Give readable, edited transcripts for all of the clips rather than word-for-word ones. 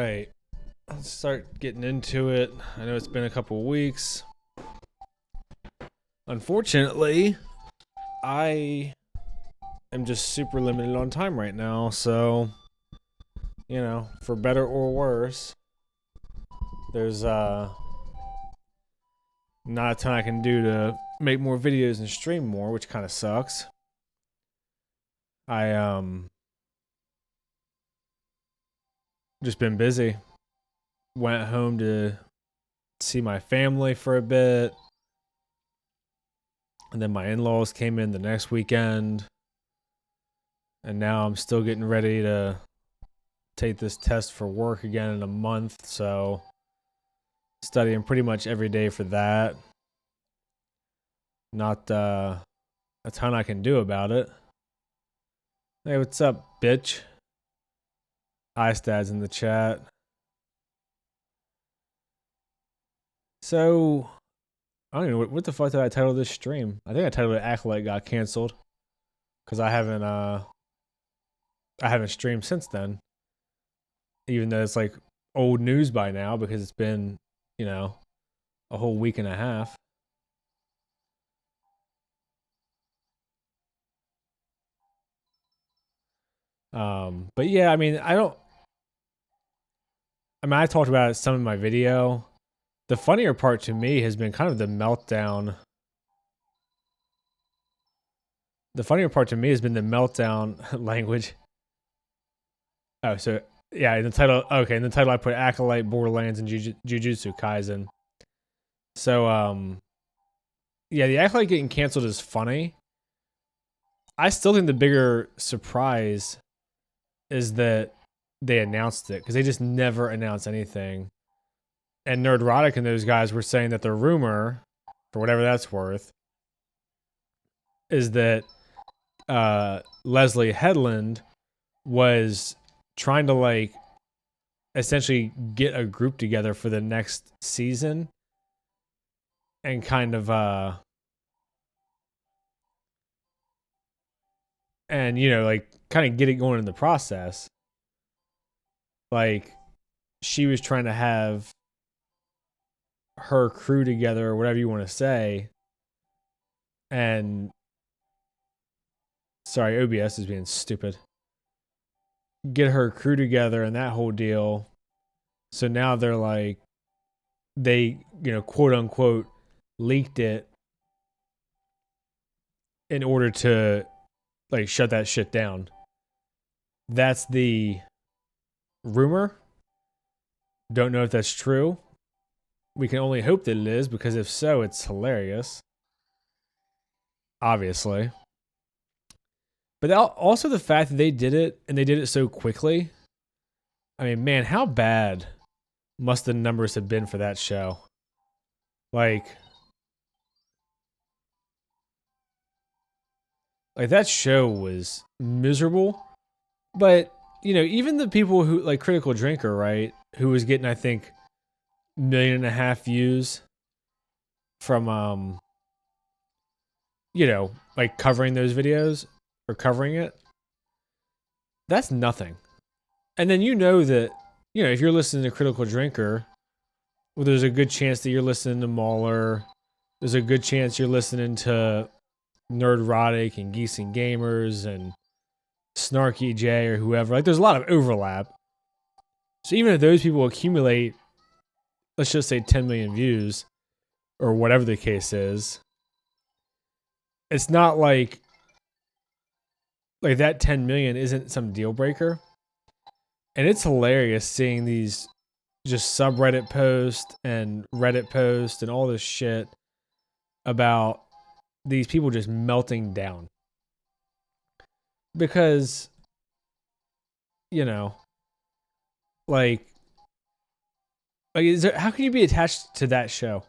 right, let's start getting into it. I know it's been a couple weeks. Unfortunately, I am just super limited on time right now, so for better or worse, there's not a ton I can do to make more videos and stream more, which kind of sucks. I just been busy. Went home to see my family for a bit. And then my in-laws came in the next weekend. And now I'm still getting ready to take this test for work again in a month. So studying pretty much every day for that. Not a ton I can do about it. Hey, what's up, bitch? iStad's in the chat. So, I don't know what the fuck did I title this stream? I think I titled it Acolyte got canceled because I haven't streamed since then. Even though it's like old news by now because it's been, a whole week and a half. But yeah, I talked about it some in my video. The funnier part to me has been kind of the meltdown. The funnier part to me has been the meltdown language. Oh, so yeah, in the title I put Acolyte, Borderlands, and Jujutsu Kaisen. So yeah, the Acolyte getting canceled is funny. I still think the bigger surprise is that they announced it because they just never announce anything. And Nerdrotic and those guys were saying that the rumor, for whatever that's worth, is that Leslie Headland was trying to essentially get a group together for the next season and kind of kind of get it going in the process. Like she was trying to have her crew together or whatever you want to say. And sorry, OBS is being stupid. Get her crew together and that whole deal. So now they're they quote unquote leaked it in order to shut that shit down. That's the rumor. Don't know if that's true. We can only hope that it is, because if so, it's hilarious. Obviously. But also the fact that they did it, and they did it so quickly. I mean, man, how bad must the numbers have been for that show? Like that show was miserable. But, even the people who, Critical Drinker, right? Who was getting, I think, 1.5 million views from, covering those videos or covering it. That's nothing. And then that, if you're listening to Critical Drinker, well, there's a good chance that you're listening to Mauler. There's a good chance you're listening to Nerdrotic and Geese and Gamers and Snarky J or whoever. There's a lot of overlap. So even if those people accumulate, let's just say 10 million views or whatever the case is, it's not like that 10 million isn't some deal breaker. And it's hilarious seeing these just subreddit posts and Reddit posts and all this shit about these people just melting down. Because, how can you be attached to that show?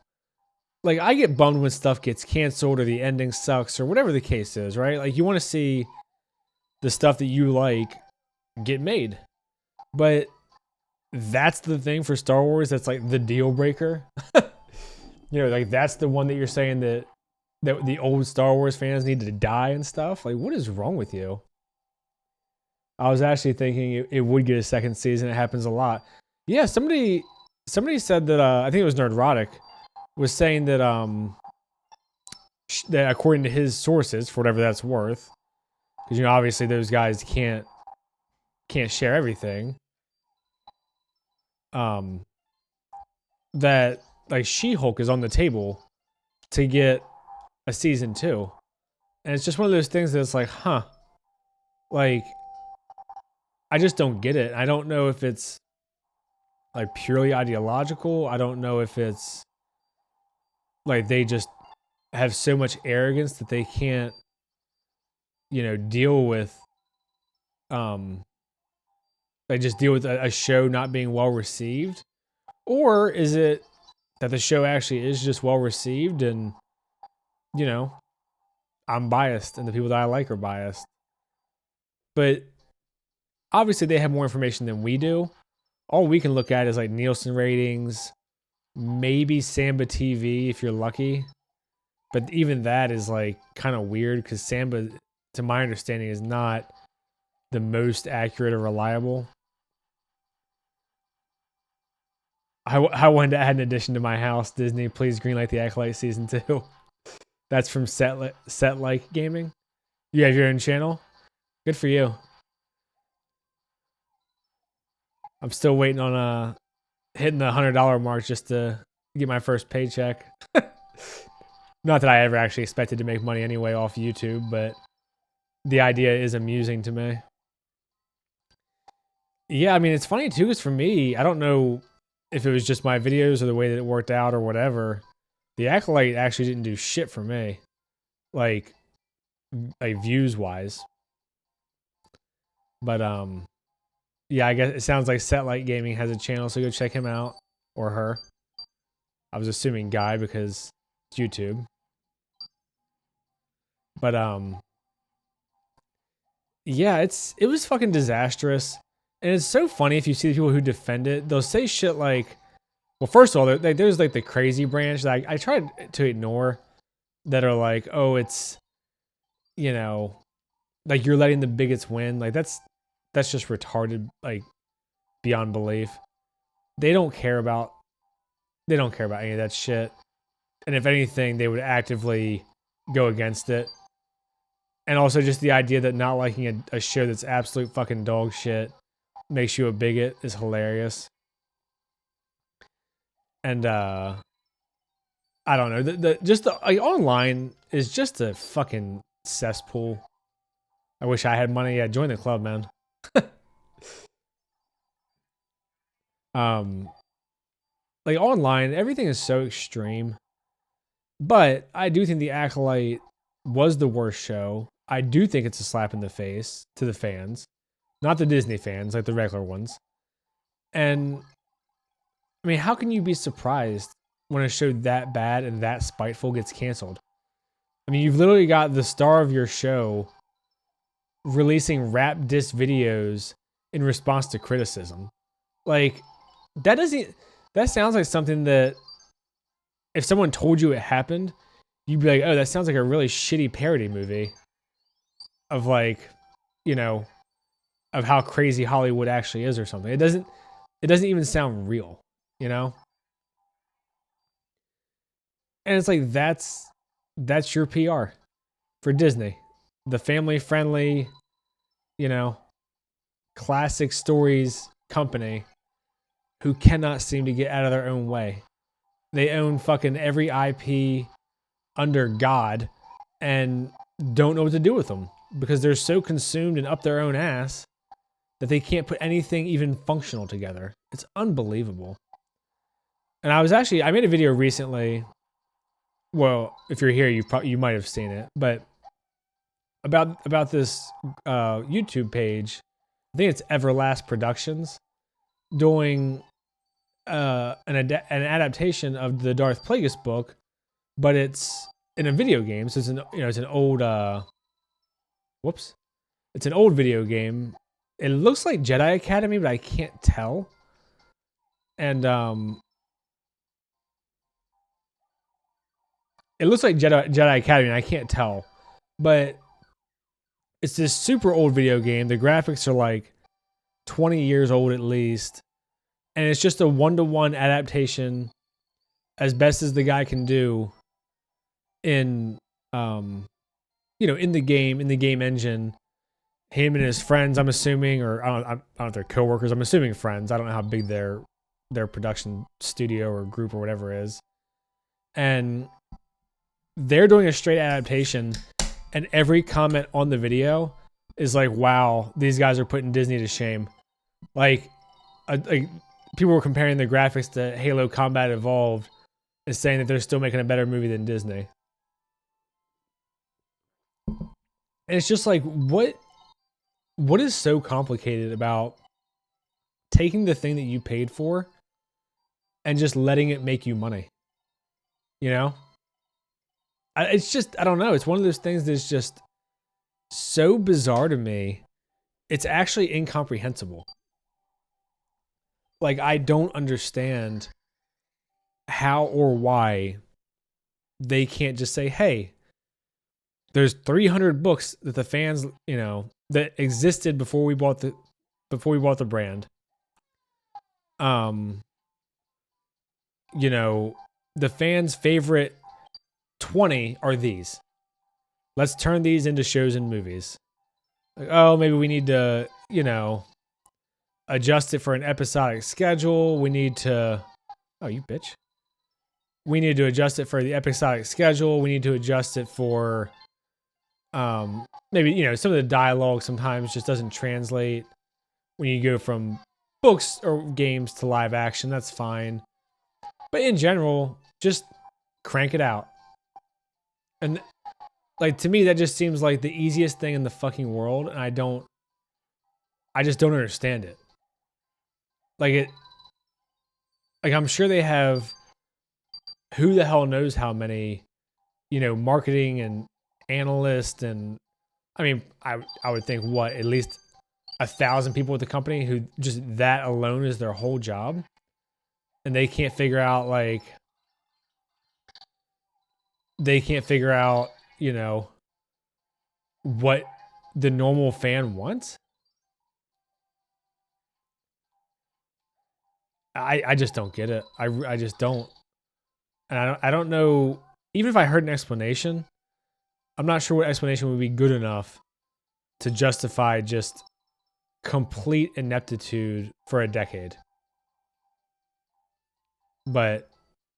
I get bummed when stuff gets canceled or the ending sucks or whatever the case is, right? You want to see the stuff that you like get made. But that's the thing for Star Wars that's the deal breaker. That's the one that you're saying that the old Star Wars fans need to die and stuff. What is wrong with you? I was actually thinking it would get a second season. It happens a lot. Yeah, somebody said that I think it was Nerdrotic was saying that that according to his sources, for whatever that's worth, because you know obviously those guys can't share everything. That like She-Hulk is on the table to get a season 2, and it's just one of those things that's like, huh, like I just don't get it. I don't know if it's like purely ideological. I don't know if it's like they just have so much arrogance that they can't, you know, deal with like just deal with a show not being well received, or is it that the show actually is just well received and you know I'm biased and the people that I like are biased? But obviously they have more information than we do. All we can look at is like Nielsen ratings, maybe Samba TV if you're lucky. But even that is like kind of weird because Samba, to my understanding, is not the most accurate or reliable. I wanted to add an addition to my house. Disney, please greenlight the Acolyte season 2. That's from Set Like Gaming. You have your own channel. Good for you. I'm still waiting on hitting the $100 mark just to get my first paycheck. Not that I ever actually expected to make money anyway off YouTube, but the idea is amusing to me. Yeah, I mean it's funny too, because for me, I don't know if it was just my videos or the way that it worked out or whatever. The Acolyte actually didn't do shit for me, like views wise. But yeah, I guess it sounds like Set Light Gaming has a channel, so go check him out or her. I was assuming guy because it's YouTube. But yeah, it was fucking disastrous. And it's so funny if you see the people who defend it, they'll say shit like, well, first of all, there's like the crazy branch that I tried to ignore that are like, oh, it's, you know, like you're letting the bigots win. Like that's just retarded, like beyond belief. They don't care about any of that shit. And if anything, they would actively go against it. And also just the idea that not liking a show that's absolute fucking dog shit makes you a bigot is hilarious. And I don't know. Like online is just a fucking cesspool. I wish I had money. Yeah, join the club, man. Like online, everything is so extreme. But I do think The Acolyte was the worst show. I do think it's a slap in the face to the fans, not the Disney fans, like the regular ones. And I mean, how can you be surprised when a show that bad and that spiteful gets canceled? I mean, you've literally got the star of your show releasing rap diss videos in response to criticism. Like, that sounds like something that if someone told you it happened, you'd be like, oh, that sounds like a really shitty parody movie of like, you know, of how crazy Hollywood actually is or something. It doesn't even sound real, you know? And it's like that's your PR for Disney. The family friendly, you know, classic stories company who cannot seem to get out of their own way. They own fucking every IP under God and don't know what to do with them because they're so consumed and up their own ass that they can't put anything even functional together. It's unbelievable. And I made a video recently. Well, if you're here, you might have seen it, but about this YouTube page. I think it's Everlast Productions doing an adaptation of the Darth Plagueis book, but it's in a video game. So it's an old it's an old video game. It looks like Jedi Academy, but I can't tell. And it looks like Jedi Academy, and I can't tell. But it's this super old video game. The graphics are like 20 years old at least. and it's just a 1-to-1 adaptation as best as the guy can do in in the game engine. Him and his friends, I'm assuming, or I don't know if they're coworkers. I'm assuming friends. I don't know how big their production studio or group or whatever is. And they're doing a straight adaptation, and every comment on the video is like, wow, these guys are putting Disney to shame. Like people were comparing the graphics to Halo Combat Evolved and saying that they're still making a better movie than Disney. And it's just like, what is so complicated about taking the thing that you paid for and just letting it make you money? You know? It's just, I don't know. It's one of those things that's just so bizarre to me. It's actually incomprehensible. Like, I don't understand how or why they can't just say, hey, there's 300 books that the fans, that existed before we bought the brand. The fans' favorite 20 are these. Let's turn these into shows and movies. Like, oh, maybe we need to, adjust it for an episodic schedule. We need to, oh, you bitch. We need to adjust it for the episodic schedule. We need to adjust it for, maybe, some of the dialogue sometimes just doesn't translate when you go from books or games to live action. That's fine. But in general, just crank it out. And like, to me, that just seems like the easiest thing in the fucking world. And I just don't understand it. Like I'm sure they have who the hell knows how many, marketing and analysts, and I mean, I would think at least 1,000 people at the company who just that alone is their whole job, and they can't figure out what the normal fan wants. I just don't get it. I just don't. And I don't know, even if I heard an explanation, I'm not sure what explanation would be good enough to justify just complete ineptitude for a decade. But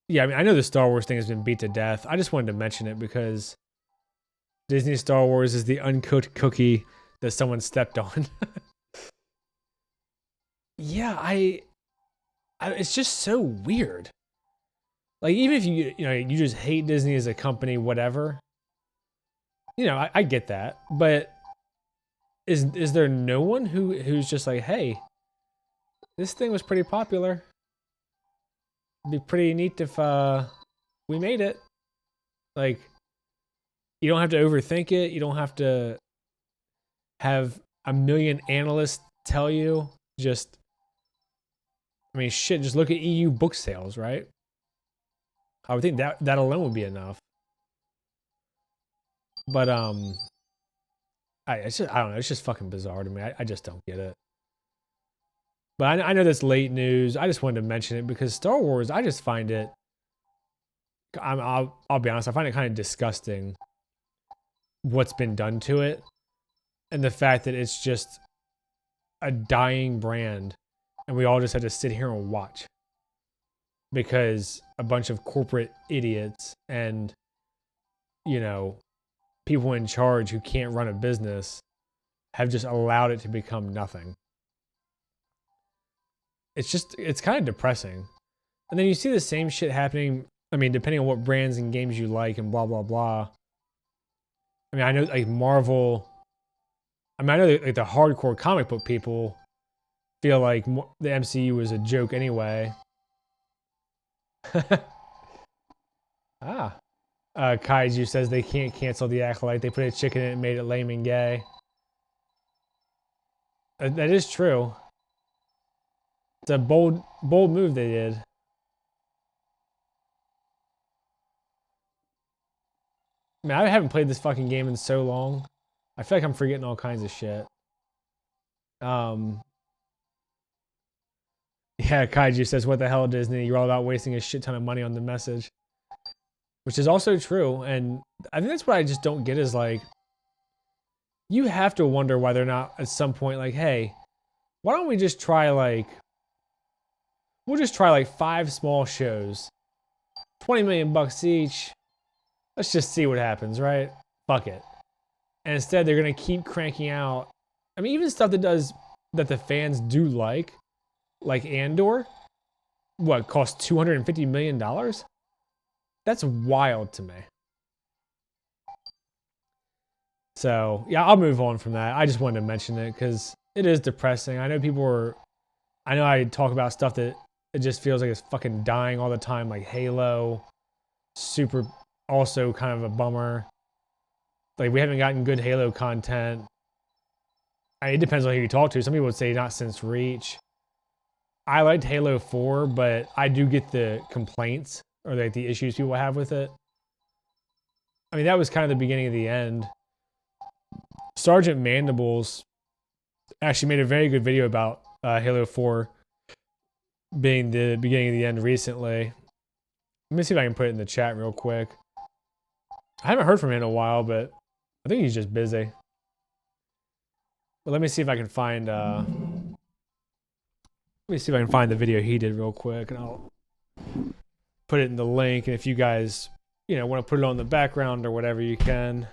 yeah, I mean, I know the Star Wars thing has been beat to death. I just wanted to mention it because Disney Star Wars is the uncooked cookie that someone stepped on. Yeah, it's just so weird. Like, even if you just hate Disney as a company, whatever, I get that. But is there no one who's just like, hey, this thing was pretty popular. It'd be pretty neat if we made it. Like, you don't have to overthink it. You don't have to have a million analysts tell you. Just, I mean, shit, just look at EU book sales, right? I would think that alone would be enough. But I don't know. It's just fucking bizarre to me. I just don't get it. But I know that's late news. I just wanted to mention it because Star Wars, I just find it. I'll be honest. I find it kind of disgusting what's been done to it, and the fact that it's just a dying brand, and we all just had to sit here and watch because a bunch of corporate idiots and people in charge who can't run a business have just allowed it to become nothing. It's kind of depressing. And then you see the same shit happening, I mean, depending on what brands and games you like and blah, blah, blah. I mean, I know like Marvel, I know that, like, the hardcore comic book people feel like the MCU was a joke anyway. Kaiju says they can't cancel the Acolyte. They put a chicken in it and made it lame and gay. That is true. It's a bold move they did. I mean, I haven't played this fucking game in so long. I feel like I'm forgetting all kinds of shit. Yeah, Kaiju says, what the hell, Disney? You're all about wasting a shit ton of money on the message. Which is also true. And I think that's what I just don't get is like, you have to wonder why they're not at some point like, hey, why don't we just try like, we'll just try like 5 small shows, 20 million bucks each. Let's just see what happens, right? Fuck it. And instead, they're gonna keep cranking out. I mean, even stuff that the fans do like Andor, what cost $250 million? That's wild to me. So yeah, I'll move on from that. I just wanted to mention it because it is depressing. I know I talk about stuff that it just feels like it's fucking dying all the time, like Halo. Super, also kind of a bummer. Like we haven't gotten good Halo content. It depends on who you talk to. Some people would say not since Reach. I liked Halo 4, but I do get the complaints or like the issues people have with it. I mean, that was kind of the beginning of the end. Sergeant Mandibles actually made a very good video about Halo 4 being the beginning of the end recently. Let me see if I can put it in the chat real quick. I haven't heard from him in a while, but I think he's just busy. But let me see if I can find the video he did real quick, and I'll put it in the link. And if you guys, want to put it on the background or whatever, you can.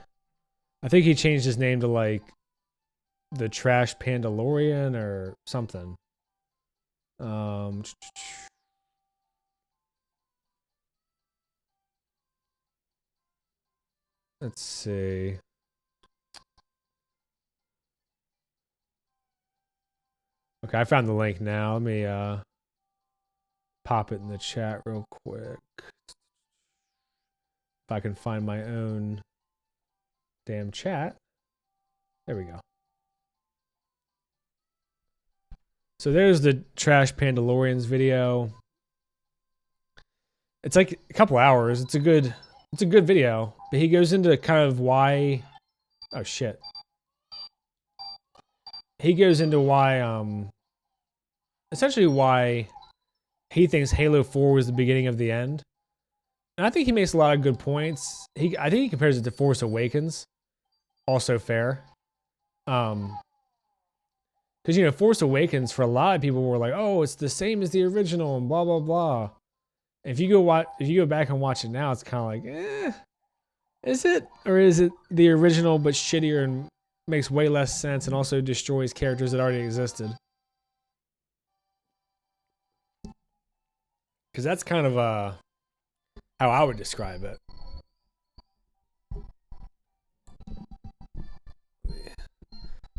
I think he changed his name to like the Trash Pandalorian or something. Let's see. Okay, I found the link now. Let me pop it in the chat real quick. If I can find my own damn chat. There we go. So there's the Trash Pandalorians video. It's like a couple hours. It's a good video. But he goes into kind of why. Oh shit. He goes into why essentially why he thinks Halo 4 was the beginning of the end. And I think he makes a lot of good points. I think he compares it to Force Awakens. Also fair. Because Force Awakens for a lot of people were like, oh, it's the same as the original and blah blah blah. If you go back and watch it now, it's kind of like, is it, or is it the original but shittier and makes way less sense and also destroys characters that already existed? Because that's kind of how I would describe it.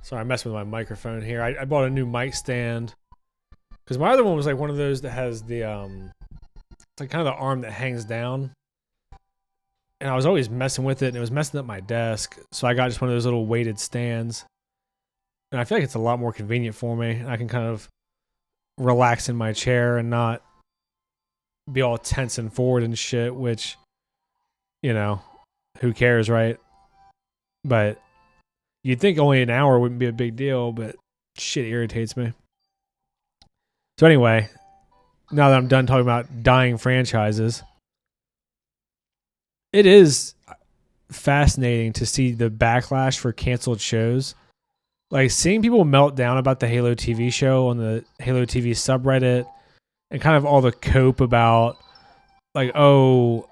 Sorry, I messed with my microphone here. I bought a new mic stand because my other one was like one of those that has the it's like kind of the arm that hangs down, and I was always messing with it, and it was messing up my desk. So I got just one of those little weighted stands, and I feel like it's a lot more convenient for me. I can kind of relax in my chair and not be all tense and forward and shit. Which, who cares, right? But you'd think only an hour wouldn't be a big deal, but shit irritates me. So anyway, now that I'm done talking about dying franchises, it is fascinating to see the backlash for canceled shows. Like seeing people melt down about the Halo TV show on the Halo TV subreddit and kind of all the cope about like, oh,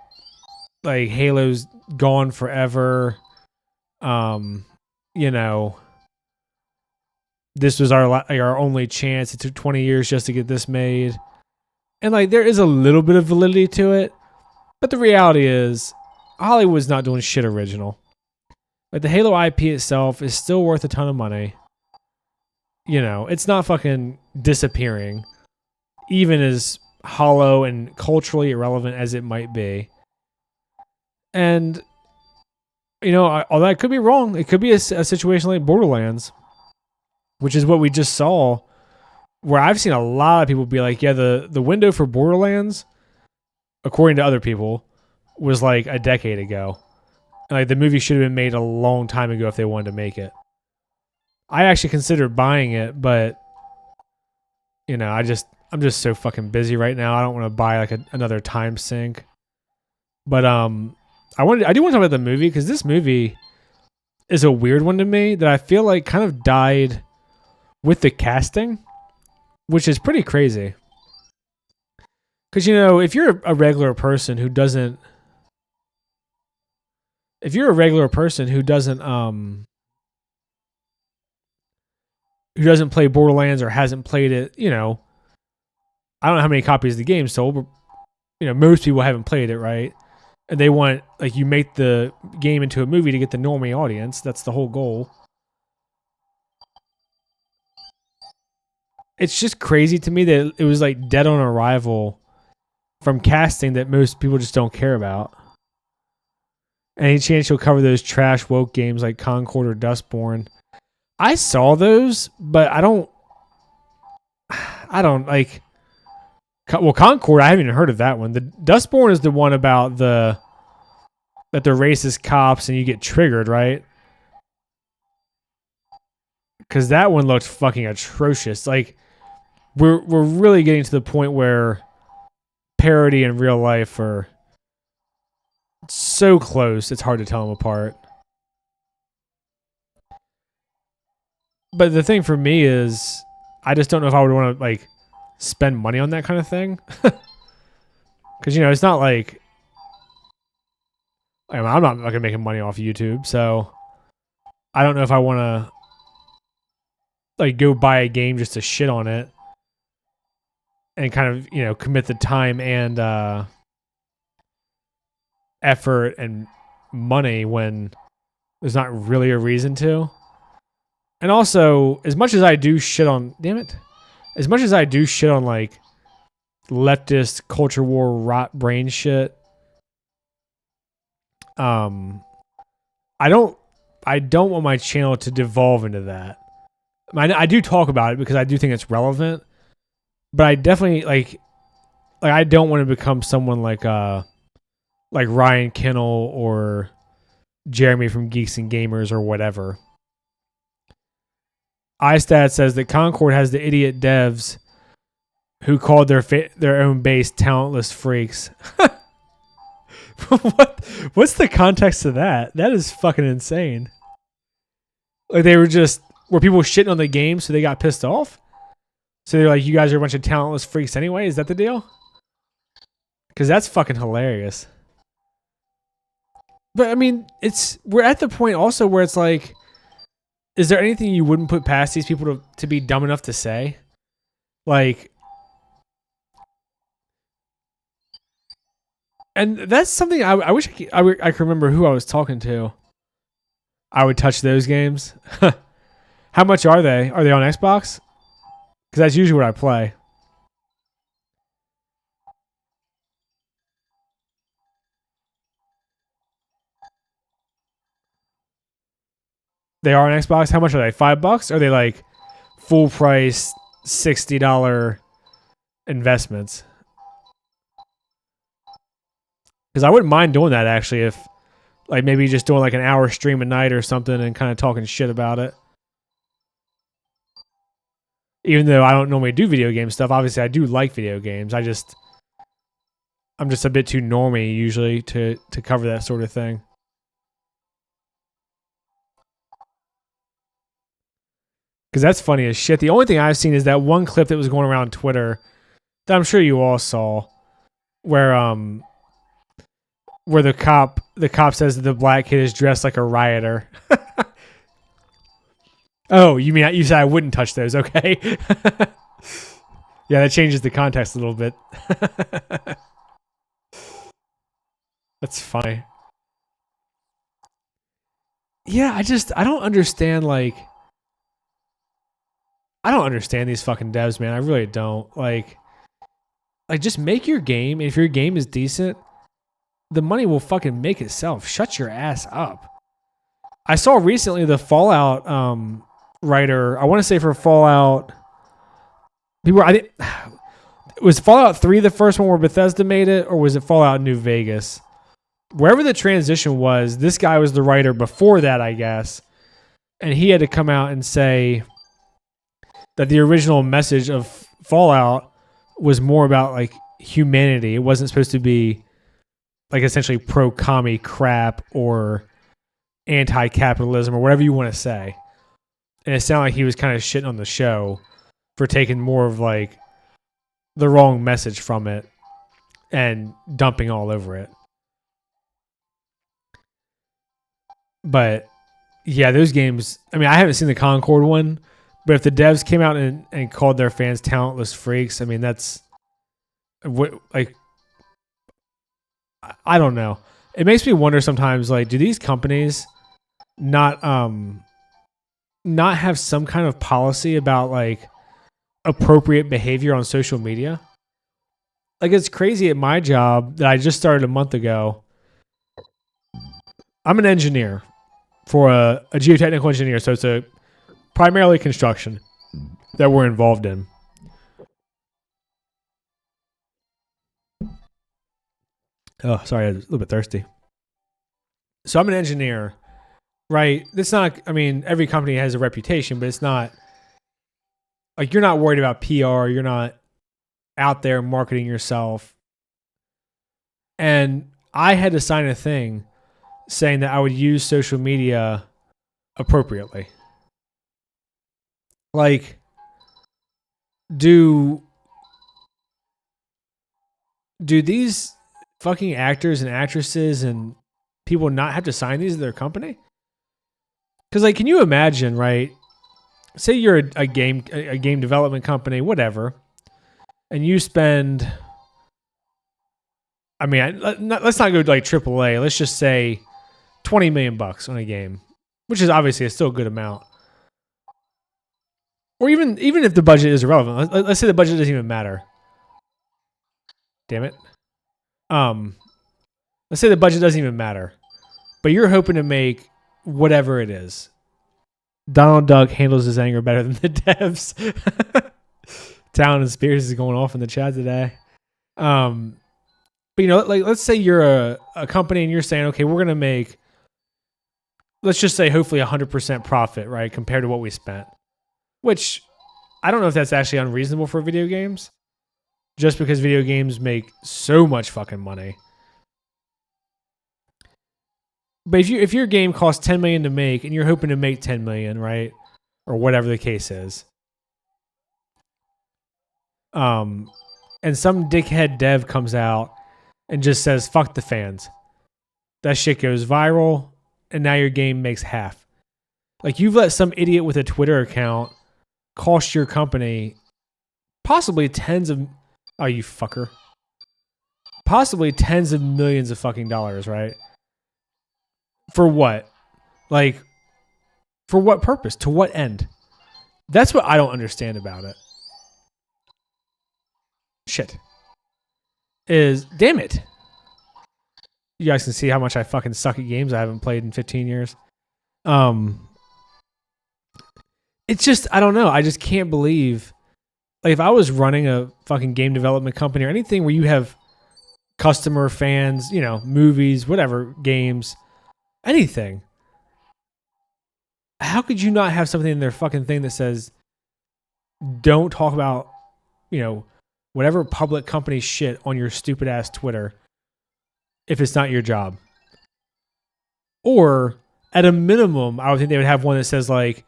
like Halo's gone forever. This was our only chance. It took 20 years just to get this made. And like there is a little bit of validity to it, but the reality is Hollywood's not doing shit original. Like the Halo IP itself is still worth a ton of money. It's not fucking disappearing, even as hollow and culturally irrelevant as it might be. And all that could be wrong. It could be a situation like Borderlands, which is what we just saw, where I've seen a lot of people be like, yeah, the window for Borderlands, according to other people, was like a decade ago. Like the movie should have been made a long time ago if they wanted to make it. I actually considered buying it, but I'm just so fucking busy right now. I don't want to buy like another time sink. But I do want to talk about the movie because this movie is a weird one to me that I feel like kind of died with the casting, which is pretty crazy. Because, you know, if you're a regular person who doesn't play Borderlands or hasn't played it, you know, I don't know how many copies of the game sold, but, you know, most people haven't played it, right? And they want, like, you make the game into a movie to get the normie audience. That's the whole goal. It's just crazy to me that it was, like, dead on arrival from casting that most people just don't care about. Any chance you'll cover those trash woke games like Concord or Dustborn? I saw those, but I don't like. Well, Concord, I haven't even heard of that one. The Dustborn is the one about that they're racist cops and you get triggered, right? Because that one looked fucking atrocious. Like, we're really getting to the point where parody and real life are so close, it's hard to tell them apart. But the thing for me is, I just don't know if I would want to, like, spend money on that kind of thing. Because, you know, it's not like... I'm not going to make money off YouTube, so... I don't know if I want to, like, go buy a game just to shit on it. And kind of, you know, commit the time and effort and money when there's not really a reason to. And also, as much as I do shit on... Damn it. As much as I do shit on, like, leftist culture war rot brain shit, I don't want my channel to devolve into that. I do talk about it because I do think it's relevant, but I definitely like I don't want to become someone like Ryan Kinnell or Jeremy from Geeks and Gamers or whatever. iStat says that Concord has the idiot devs who called their own base talentless freaks. What's the context of that? That is fucking insane. Like were people shitting on the game so they got pissed off? So they're like, you guys are a bunch of talentless freaks anyway? Is that the deal? Because that's fucking hilarious. But I mean, we're at the point also where it's like, is there anything you wouldn't put past these people to be dumb enough to say? Like, and that's something I wish I could remember who I was talking to. I would touch those games. How much are they? Are they on Xbox? Because that's usually what I play. They are on Xbox. How much are they? $5? Are they like full price $60 investments? Because I wouldn't mind doing that actually, if like maybe just doing like an hour stream a night or something and kind of talking shit about it. Even though I don't normally do video game stuff, obviously I do like video games. I'm just a bit too normie usually to cover that sort of thing. Because that's funny as shit. The only thing I've seen is that one clip that was going around Twitter that I'm sure you all saw, where the cop says that the black kid is dressed like a rioter. Oh, you said I wouldn't touch those, okay? Yeah, that changes the context a little bit. That's funny. Yeah, I don't understand, like... I don't understand these fucking devs, man. I really don't. Like just make your game. If your game is decent, the money will fucking make itself. Shut your ass up. I saw recently the Fallout writer, I want to say for Fallout... Was Fallout 3 the first one where Bethesda made it, or was it Fallout New Vegas? Wherever the transition was, this guy was the writer before that, I guess. And he had to come out and say that the original message of Fallout was more about like humanity. It wasn't supposed to be like essentially pro-commie crap or anti-capitalism or whatever you want to say. And it sounded like he was kind of shitting on the show for taking more of like the wrong message from it and dumping all over it. But yeah, those games, I mean, I haven't seen the Concord one, but if the devs came out and called their fans talentless freaks, I mean, that's what, like, I don't know. It makes me wonder sometimes, like, do these companies not have some kind of policy about like appropriate behavior on social media? Like, it's crazy at my job that I just started a month ago. I'm an engineer for a geotechnical engineer, so it's a primarily construction that we're involved in. Oh, sorry, I was a little bit thirsty. So I'm an engineer, right? It's not, I mean, every company has a reputation, but it's not like you're not worried about PR. You're not out there marketing yourself. And I had to sign a thing saying that I would use social media appropriately. Like, do these fucking actors and actresses and people not have to sign these at their company? Because, like, can you imagine, right? Say you're a game development company, whatever, and you spend, I mean, let's not go like AAA. Let's just say $20 million on a game, which is obviously a still good amount. Or even if the budget is irrelevant, let's say the budget doesn't even matter. Damn it. Let's say the budget doesn't even matter, but you're hoping to make whatever it is. Donald Duck handles his anger better than the devs. Talon and Spears is going off in the chat today. But you know, like, let's say you're a company and you're saying, okay, we're gonna make, let's just say, hopefully 100% profit, right, compared to what we spent. Which I don't know if that's actually unreasonable for video games, just because video games make so much fucking money. But if your game costs $10 million to make and you're hoping to make $10 million, right, or whatever the case is, and some dickhead dev comes out and just says, "Fuck the fans," that shit goes viral, and now your game makes half. Like, you've let some idiot with a Twitter account cost your company possibly tens of, oh, you fucker, possibly tens of millions of fucking dollars, right? For what? Like, for what purpose? To what end? That's what I don't understand about it. Shit. Damn it. You guys can see how much I fucking suck at games I haven't played in 15 years. It's just, I don't know. I just can't believe, like, if I was running a fucking game development company or anything where you have customer fans, you know, movies, whatever, games, anything, how could you not have something in their fucking thing that says, don't talk about, you know, whatever public company shit on your stupid ass Twitter if it's not your job? Or at a minimum, I would think they would have one that says, like,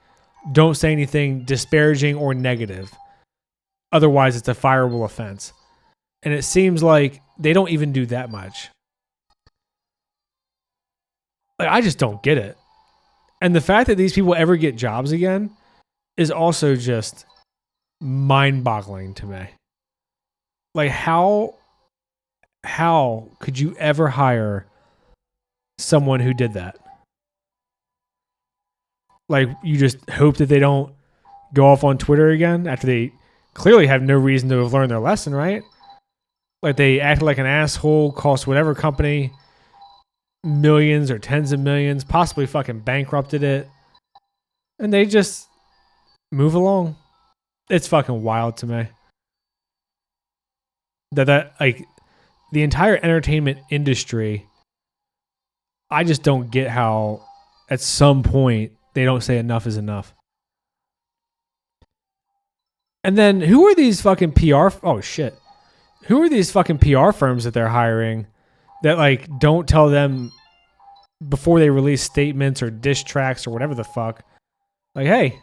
don't say anything disparaging or negative. Otherwise, it's a fireable offense. And it seems like they don't even do that much. Like, I just don't get it. And the fact that these people ever get jobs again is also just mind-boggling to me. Like, how could you ever hire someone who did that? Like, you just hope that they don't go off on Twitter again after they clearly have no reason to have learned their lesson, right? Like, they acted like an asshole, cost whatever company millions or tens of millions, possibly fucking bankrupted it, and they just move along. It's fucking wild to me. That like, the entire entertainment industry, I just don't get how at some point they don't say enough is enough. And then who are these fucking PR? Oh shit. Who are these fucking PR firms that they're hiring that like don't tell them before they release statements or diss tracks or whatever the fuck? Like, hey,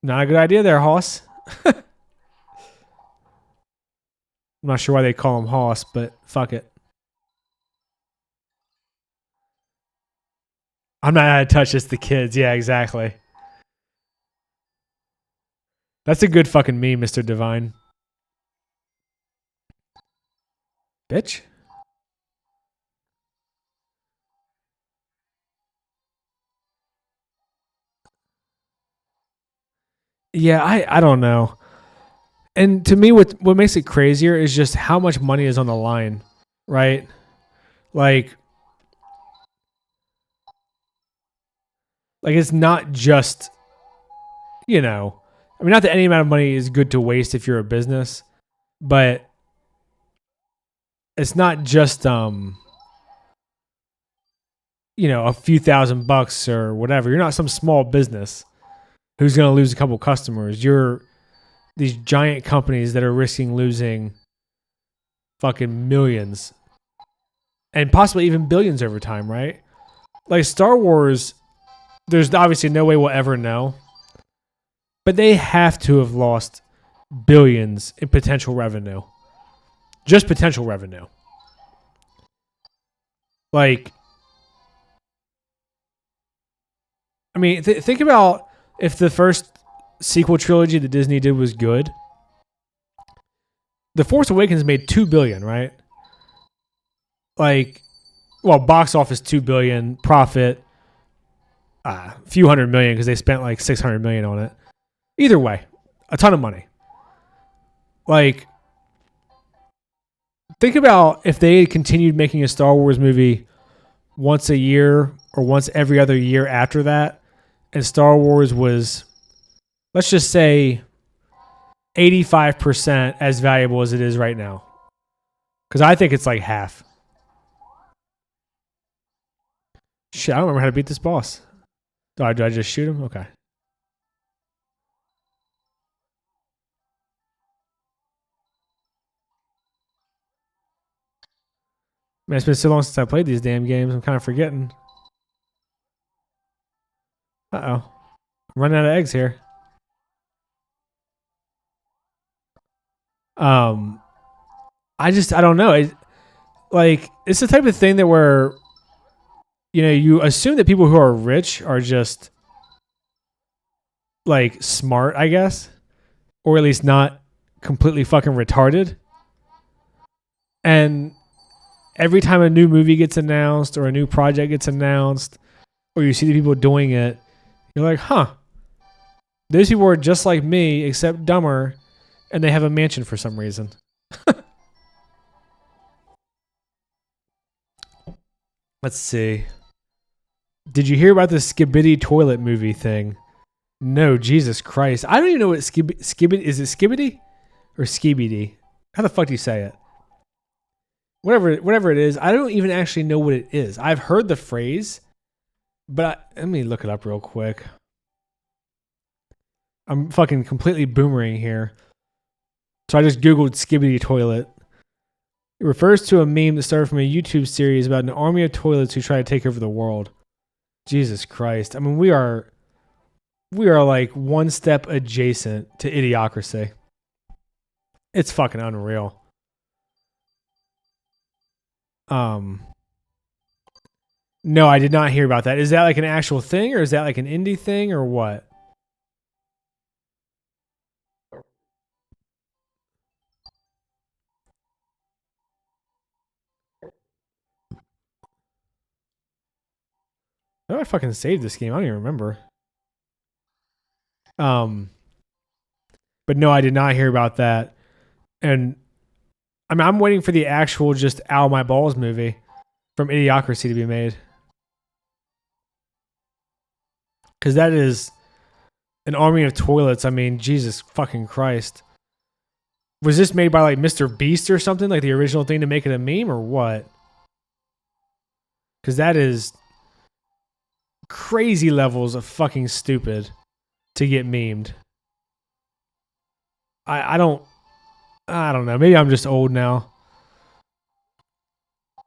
not a good idea there, Hoss. I'm not sure why they call him Hoss, but fuck it. I'm not gonna touch this. The kids. Yeah, exactly. That's a good fucking meme, Mr. Divine. Bitch. Yeah, I don't know. And to me, what makes it crazier is just how much money is on the line, right? Like it's not just, you know, I mean, not that any amount of money is good to waste if you're a business, but it's not just you know, a few $1,000 or whatever. You're not some small business who's going to lose a couple customers. You're these giant companies that are risking losing fucking millions and possibly even billions over time, right? Like Star Wars, there's obviously no way we'll ever know, but they have to have lost billions in potential revenue. Just potential revenue. Like, I mean, think about if the first sequel trilogy that Disney did was good. The Force Awakens made $2 billion, right? Like, well, box office $2 billion, profit a few hundred million because they spent like $600 million on it. Either way, a ton of money. Like, think about if they had continued making a Star Wars movie once a year or once every other year after that, and Star Wars was, let's just say, 85% as valuable as it is right now. Because I think it's like half. Shit, I don't remember how to beat this boss. Do I just shoot him? Okay. Man, it's been so long since I played these damn games. I'm kind of forgetting. Uh-oh. I'm running out of eggs here. I don't know. It's the type of thing that where, you know, you assume that people who are rich are just like smart, I guess, or at least not completely fucking retarded. And every time a new movie gets announced or a new project gets announced, or you see the people doing it, you're like, huh, those people are just like me, except dumber, and they have a mansion for some reason. Let's see. Did you hear about the Skibidi toilet movie thing? No, Jesus Christ. I don't even know what Skibidi is. It Skibidi or Skibidi? How the fuck do you say it? Whatever it is, I don't even actually know what it is. I've heard the phrase, but let me look it up real quick. I'm fucking completely boomerang here. So I just Googled Skibidi toilet. It refers to a meme that started from a YouTube series about an army of toilets who try to take over the world. Jesus Christ. I mean, we are like one step adjacent to idiocracy. It's fucking unreal. No, I did not hear about that. Is that like an actual thing or is that like an indie thing or what? How do I fucking save this game? I don't even remember. But no, I did not hear about that. And I mean, I'm waiting for the actual just Ow My Balls movie from Idiocracy to be made. Because that is an army of toilets. I mean, Jesus fucking Christ. Was this made by like Mr. Beast or something? Like the original thing to make it a meme or what? Because that is crazy levels of fucking stupid to get memed. I don't know. Maybe I'm just old now.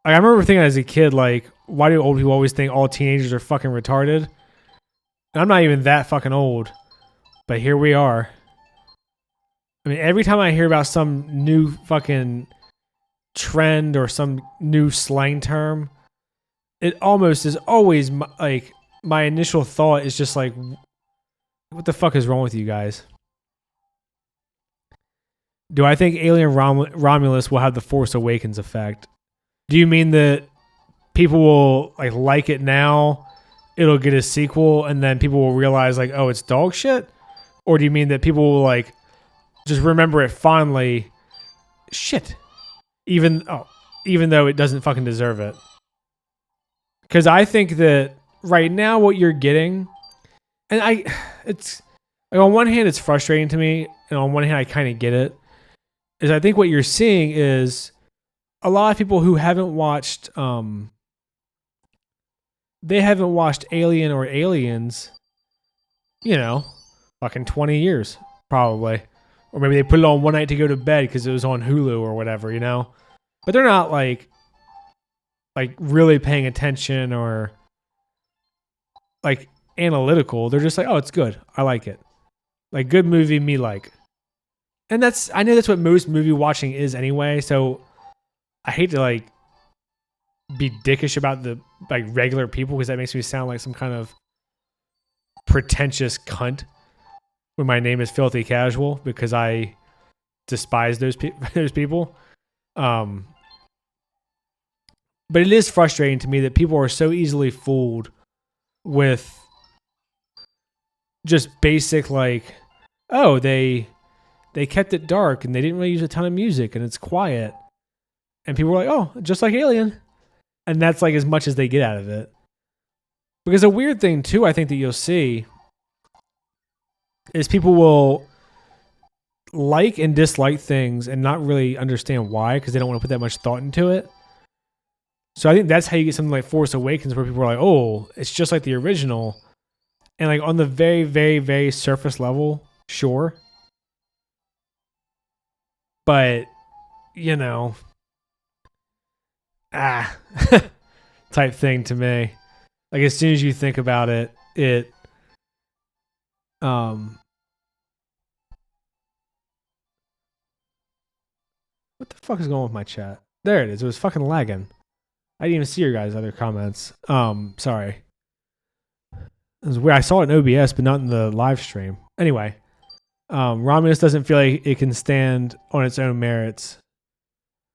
Like, I remember thinking as a kid, like, why do old people always think all teenagers are fucking retarded? And I'm not even that fucking old, but here we are. I mean, every time I hear about some new fucking trend or some new slang term, it almost is always like my initial thought is just like, what the fuck is wrong with you guys? Do I think Alien Romulus will have the Force Awakens effect? Do you mean that people will like it now, it'll get a sequel, and then people will realize like, oh, it's dog shit? Or do you mean that people will like just remember it fondly? Shit. Even though it doesn't fucking deserve it. Because I think that right now what you're getting, and it's like, on one hand it's frustrating to me, and on one hand I kind of get it, is I think what you're seeing is a lot of people who haven't watched Alien or Aliens, fucking 20 years probably. Or maybe they put it on one night to go to bed because it was on Hulu or whatever, But they're not like really paying attention or like analytical. They're just like, oh, it's good. I like it. Like, good movie, me like. And I know that's what most movie watching is anyway. So I hate to like be dickish about the like regular people because that makes me sound like some kind of pretentious cunt when my name is Filthy Casual because I despise those people. But it is frustrating to me that people are so easily fooled with just basic like, oh, they kept it dark and they didn't really use a ton of music and it's quiet. And people were like, oh, just like Alien. And that's like as much as they get out of it. Because a weird thing too, I think that you'll see is people will like and dislike things and not really understand why because they don't want to put that much thought into it. So I think that's how you get something like Force Awakens where people are like, oh, it's just like the original. And like on the very, very, very surface level, sure. But, type thing to me. Like as soon as you think about it, what the fuck is going on with my chat? There it is. It was fucking lagging. I didn't even see your guys' other comments. Sorry. It was weird. I saw it in OBS, but not in the live stream. Anyway, Romulus doesn't feel like it can stand on its own merits.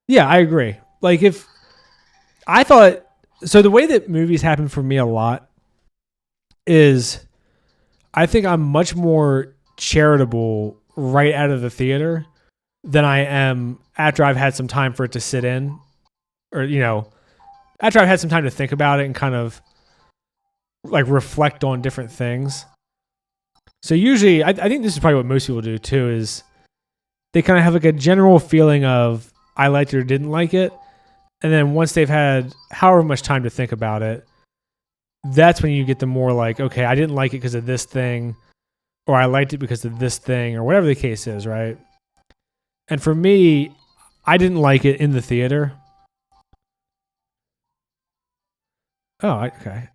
Yeah, I agree. Like if I thought so, the way that movies happen for me a lot is I think I'm much more charitable right out of the theater than I am after I've had some time for it to sit in, or after I've had some time to think about it and kind of like reflect on different things. So usually, I think this is probably what most people do too, is they kind of have like a general feeling of I liked it or didn't like it. And then once they've had however much time to think about it, that's when you get the more like, okay, I didn't like it because of this thing, or I liked it because of this thing, or whatever the case is, right? And for me, I didn't like it in the theater. Oh, okay.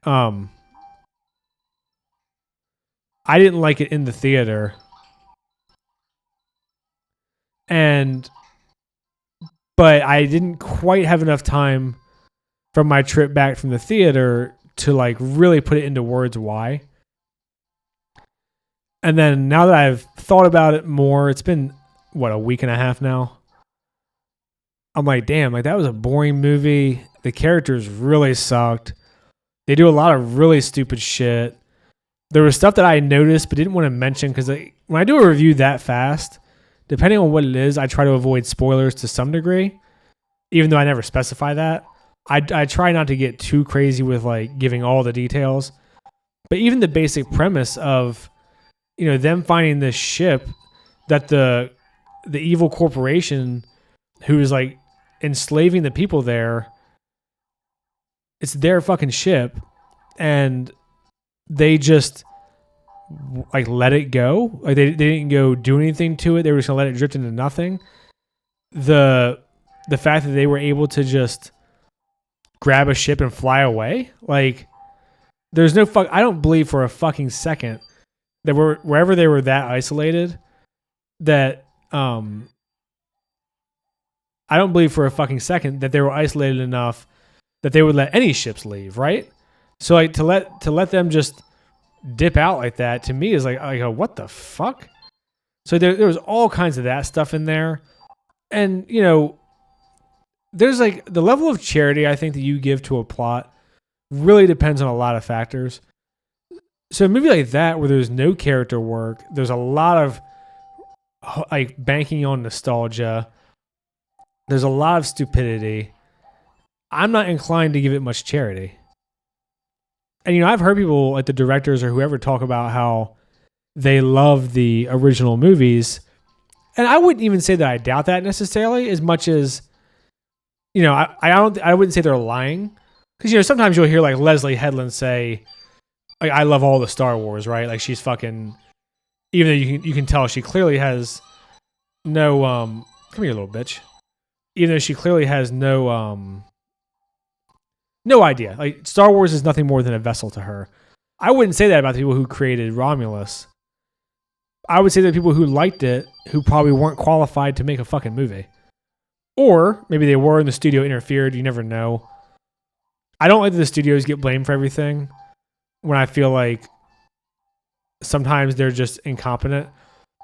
I didn't like it in the theater. But I didn't quite have enough time from my trip back from the theater to like really put it into words why. And then now that I've thought about it more, it's been a week and a half now. I'm like, damn, like that was a boring movie. The characters really sucked. They do a lot of really stupid shit. There was stuff that I noticed but didn't want to mention because when I do a review that fast, depending on what it is, I try to avoid spoilers to some degree, even though I never specify that. I try not to get too crazy with like giving all the details. But even the basic premise of, them finding this ship that the evil corporation who is like enslaving the people there, it's their fucking ship, and they just like let it go. Like they didn't go do anything to it. They were just gonna let it drift into nothing. The fact that they were able to just grab a ship and fly away, like there's no fuck. I don't believe for a fucking second that wherever they were that isolated, that I don't believe for a fucking second that they were isolated enough that they would let any ships leave, right? So like to let them just dip out like that to me is like I go, what the fuck? So there was all kinds of that stuff in there, and you know, there's like the level of charity I think that you give to a plot really depends on a lot of factors. So a movie like that where there's no character work, there's a lot of like banking on nostalgia. There's a lot of stupidity. I'm not inclined to give it much charity. And, you know, I've heard people like the directors or whoever talk about how they love the original movies. And I wouldn't even say that I doubt that necessarily as much as, you know, I wouldn't say they're lying. Because, you know, sometimes you'll hear like Leslie Headland say, like, I love all the Star Wars, right? Like she's fucking, even though you can tell she clearly has no, come here, little bitch. Even though she clearly has no idea. Like Star Wars is nothing more than a vessel to her. I wouldn't say that about the people who created Romulus. I would say that people who liked it, who probably weren't qualified to make a fucking movie. Or maybe they were and the studio interfered. You never know. I don't like that the studios get blamed for everything when I feel like sometimes they're just incompetent.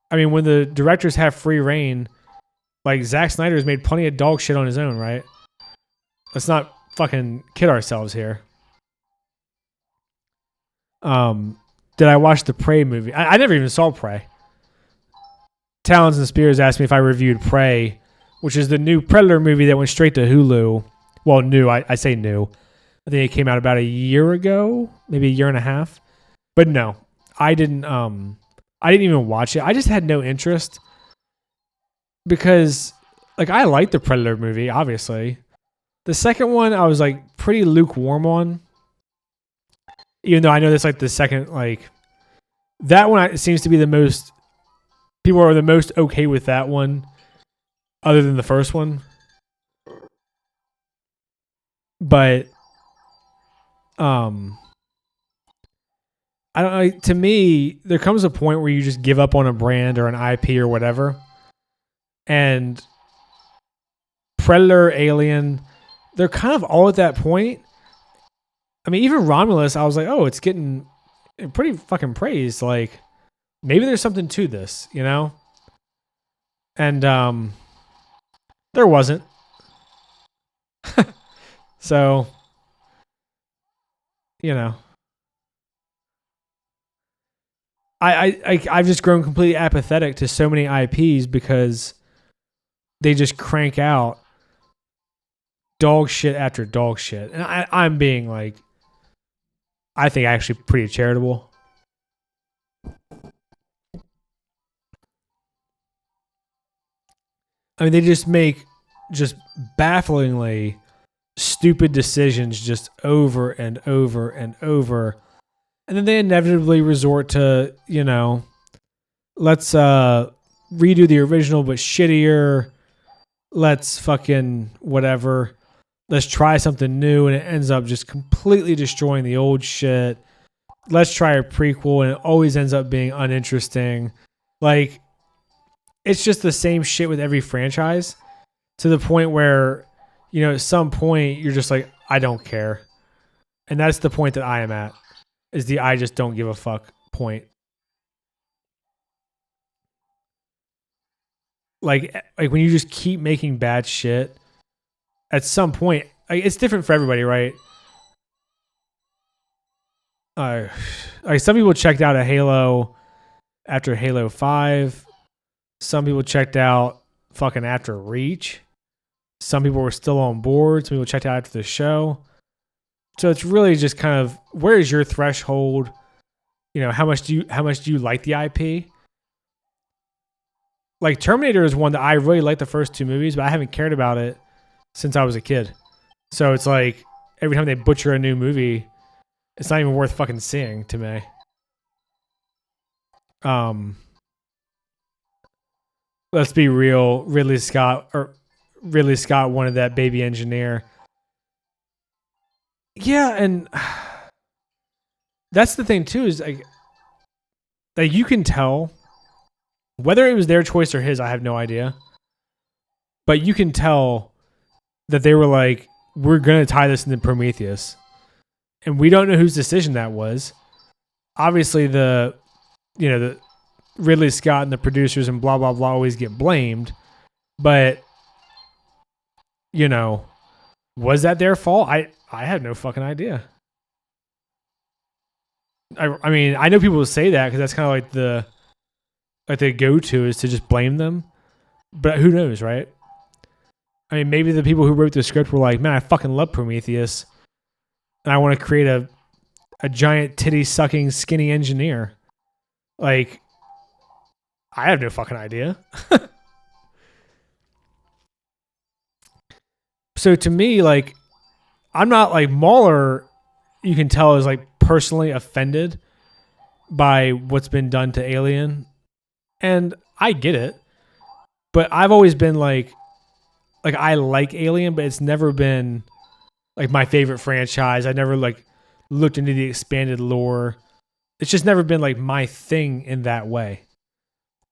I mean, when the directors have free reign, like Zack Snyder has made plenty of dog shit on his own, right? Let's not fucking kid ourselves here. Did I watch the Prey movie? I never even saw Prey. Talons and Spears asked me if I reviewed Prey, which is the new Predator movie that went straight to Hulu. Well, new. I say new. I think it came out about a year ago, maybe a year and a half. But no, I didn't even watch it. I just had no interest because, like, I liked the Predator movie, obviously. The second one, I was like pretty lukewarm on, even though I know that's like the second, like that one seems to be the most people are the most okay with that one, other than the first one. But I don't know. To me, there comes a point where you just give up on a brand or an IP or whatever, and Predator, Alien, they're kind of all at that point. I mean, even Romulus, I was like, oh, it's getting pretty fucking praised. Like, maybe there's something to this, you know? And there wasn't. So, you know, I've just grown completely apathetic to so many IPs because they just crank out dog shit after dog shit. And I'm being like, I think actually pretty charitable. I mean, they just make just bafflingly stupid decisions just over and over and over. And then they inevitably resort to, you know, let's redo the original but shittier. Let's fucking whatever. Let's try something new, and it ends up just completely destroying the old shit. Let's try a prequel, and it always ends up being uninteresting. Like, it's just the same shit with every franchise to the point where, you know, at some point you're just like, I don't care. And that's the point that I am at, is the I just don't give a fuck point. Like when you just keep making bad shit, at some point, like, it's different for everybody, right? Like some people checked out of Halo after Halo 5. Some people checked out fucking after Reach. Some people were still on board. Some people checked out after the show. So it's really just kind of, where is your threshold? You know, how much do you like the IP? Like Terminator is one that I really like the first two movies, but I haven't cared about it since I was a kid. So it's like every time they butcher a new movie, it's not even worth fucking seeing to me. let's be real, Ridley Scott wanted that baby engineer. Yeah, and that's the thing too, is like you can tell whether it was their choice or his, I have no idea. But you can tell that they were like, we're gonna tie this into Prometheus. And we don't know whose decision that was. Obviously the Ridley Scott and the producers and blah blah blah always get blamed. But was that their fault? I have no fucking idea. I mean, I know people will say that because that's kind of like the go-to is to just blame them. But who knows, right? I mean, maybe the people who wrote the script were like, man, I fucking love Prometheus. And I want to create a giant titty-sucking skinny engineer. Like, I have no fucking idea. So to me, like, I'm not like Mahler, you can tell is like personally offended by what's been done to Alien. And I get it. But I've always been like I like Alien, but it's never been like my favorite franchise. I never like looked into the expanded lore. It's just never been like my thing in that way.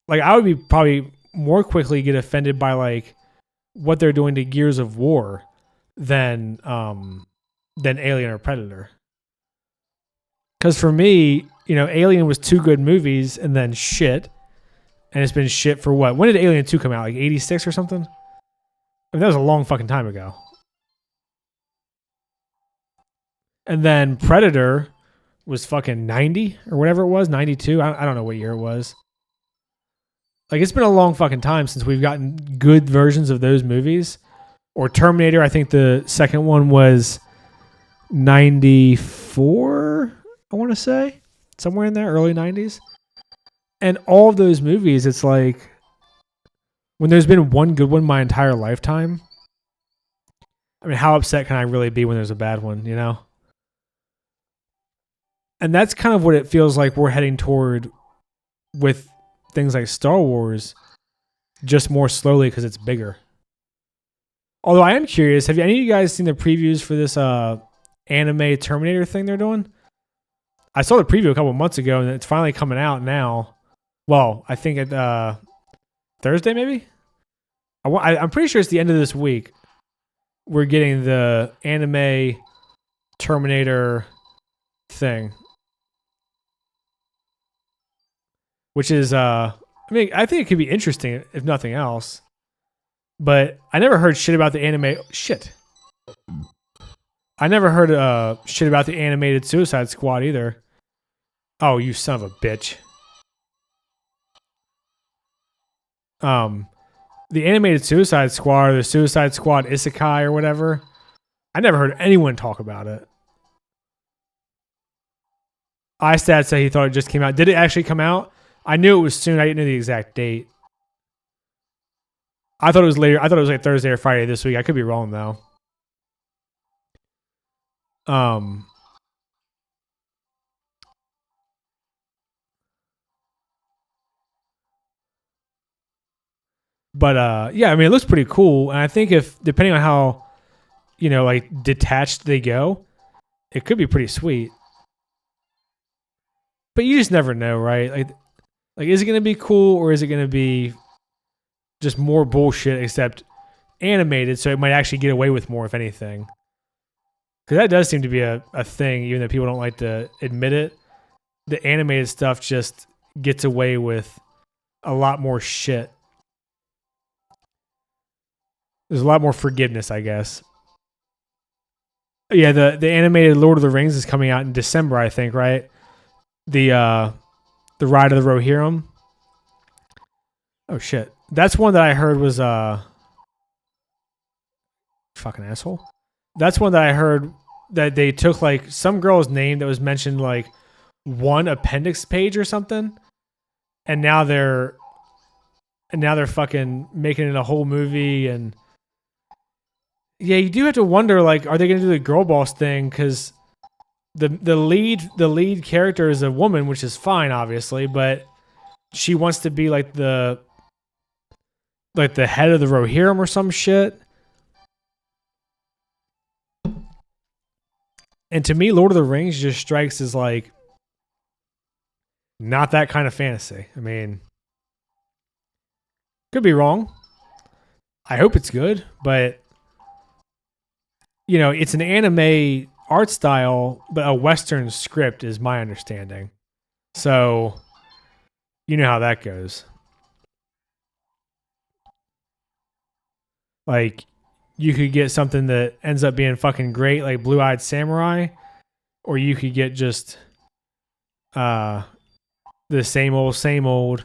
Like I would be probably more quickly get offended by like what they're doing to Gears of War than Alien or Predator. Because for me, Alien was 2 good movies and then shit. And it's been shit for what? When did Alien 2 come out? Like 86 or something? I mean, that was a long fucking time ago. And then Predator was fucking 90 or whatever it was, 92. I don't know what year it was. Like, it's been a long fucking time since we've gotten good versions of those movies. Or Terminator, I think the second one was 94, I want to say. Somewhere in there, early 90s. And all of those movies, it's like, when there's been one good one my entire lifetime, I mean, how upset can I really be when there's a bad one, And that's kind of what it feels like we're heading toward with things like Star Wars, just more slowly because it's bigger. Although I am curious, have any of you guys seen the previews for this anime Terminator thing they're doing? I saw the preview a couple months ago, and it's finally coming out now. Well, I think at Thursday, maybe? I'm pretty sure it's the end of this week. We're getting the anime Terminator thing. Which is, I think it could be interesting, if nothing else. But I never heard shit about the anime. Shit. I never heard shit about the animated Suicide Squad either. Oh, you son of a bitch. The animated Suicide Squad, or the Suicide Squad Isekai or whatever, I never heard anyone talk about it. iStat said he thought it just came out. Did it actually come out? I knew it was soon. I didn't know the exact date. I thought it was later. I thought it was like Thursday or Friday this week. I could be wrong though. But yeah, I mean, it looks pretty cool. And I think if, depending on how, like detached they go, it could be pretty sweet. But you just never know, right? Like is it going to be cool or is it going to be just more bullshit except animated, so it might actually get away with more, if anything? Because that does seem to be a thing, even though people don't like to admit it. The animated stuff just gets away with a lot more shit. There's a lot more forgiveness, I guess. Yeah, the animated Lord of the Rings is coming out in December, I think, right? The Ride of the Rohirrim. Oh shit. That's one that I heard was fucking asshole. That's one that I heard that they took like some girl's name that was mentioned like one appendix page or something, and now they're fucking making it a whole movie. And yeah, you do have to wonder, like, are they gonna do the girl boss thing? Because the lead character is a woman, which is fine, obviously, but she wants to be like the head of the Rohirrim or some shit. And to me, Lord of the Rings just strikes as like not that kind of fantasy. I mean, could be wrong. I hope it's good, but you know, it's an anime art style, but a Western script is my understanding. So, you know how that goes. Like, you could get something that ends up being fucking great, like Blue Eyed Samurai, or you could get just the same old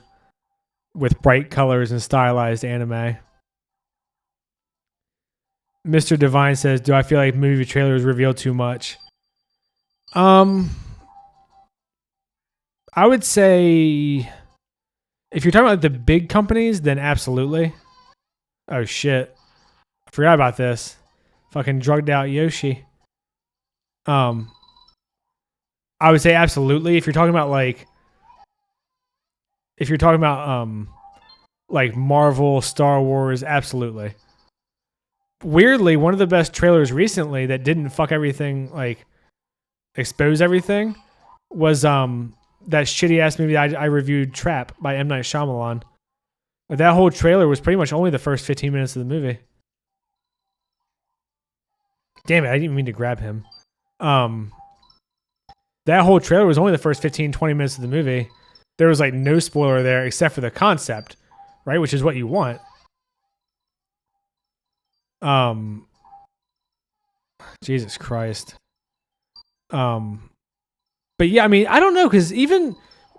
with bright colors and stylized anime. Mr. Divine says, "Do I feel like movie trailers reveal too much?" I would say if you're talking about the big companies, then absolutely. Oh shit. I forgot about this. Fucking drugged out Yoshi. I would say absolutely. If you're talking about like Marvel, Star Wars, absolutely. Weirdly, one of the best trailers recently that didn't fuck everything, like expose everything, was that shitty ass movie I reviewed, Trap by M. Night Shyamalan. But that whole trailer was pretty much only the first 15 minutes of the movie. Damn it, I didn't even mean to grab him. That whole trailer was only the first 15, 20 minutes of the movie. There was like no spoiler there except for the concept, right? Which is what you want. Jesus Christ. But yeah, I mean, I don't know, because even